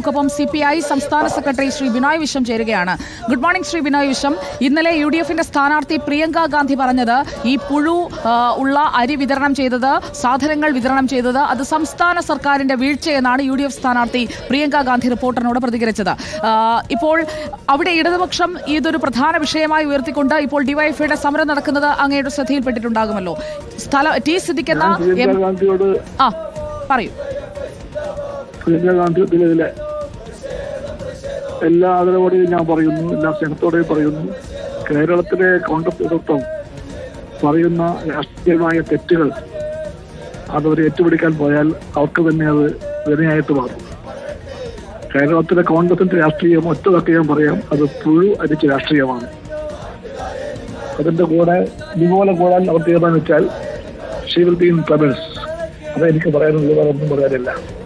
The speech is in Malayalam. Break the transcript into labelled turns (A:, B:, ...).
A: ൊപ്പം CPI സംസ്ഥാന സെക്രട്ടറി ശ്രീ ബിനോയ് വിശ്വം ചേരുകയാണ്. Good morning Shri Binoy Viswam. ഇന്നലെ UDFന്റെ സ്ഥാനാർത്ഥി പ്രിയങ്ക ഗാന്ധി പറഞ്ഞത് ഈ പുഴു ഉള്ള അരി വിതരണം ചെയ്തത്, സാധനങ്ങൾ വിതരണം ചെയ്തത് അത് സംസ്ഥാന സർക്കാരിന്റെ വീഴ്ചയെന്നാണ് UDF സ്ഥാനാർത്ഥി പ്രിയങ്ക ഗാന്ധി റിപ്പോർട്ടറിനോട് പ്രതികരിച്ചത്. ഇപ്പോൾ അവിടെ ഇടതുപക്ഷം ഇതൊരു പ്രധാന വിഷയമായി ഉയർത്തിക്കൊണ്ട് ഇപ്പോൾ ഡിവൈഎഫ്ഐയുടെ സമരം നടക്കുന്നത് അങ്ങയുടെ ശ്രദ്ധയിൽപ്പെട്ടിട്ടുണ്ടാകുമല്ലോ. ടി സിദ്ദിഖെന്ന പറയൂ.
B: പ്രിയങ്ക ഗാന്ധിയിലെ എല്ലാ ആദരവോടെയും ഞാൻ പറയുന്നു, എല്ലാ സ്നേഹത്തോടെയും പറയുന്നു, കേരളത്തിലെ കോൺഗ്രസ് നേതൃത്വം പറയുന്ന രാഷ്ട്രീയമായ തെറ്റുകൾ അതവർ ഏറ്റുപിടിക്കാൻ പോയാൽ അവർക്ക് തന്നെ അത് വിനയായിട്ട് മാറും. കേരളത്തിലെ കോൺഗ്രസിന്റെ രാഷ്ട്രീയം ഒറ്റതൊക്കെ ഞാൻ പറയാം, അത് പുഴു അരിച്ച രാഷ്ട്രീയമാണ്. അതിന്റെ കൂടെ ഇതുപോലെ കൂടാൻ അവർ തീരുമാനിച്ചാൽ she will be in troubles. അതെനിക്ക് പറയാനുള്ളത്, വേറെ ഒന്നും പറയാനില്ല.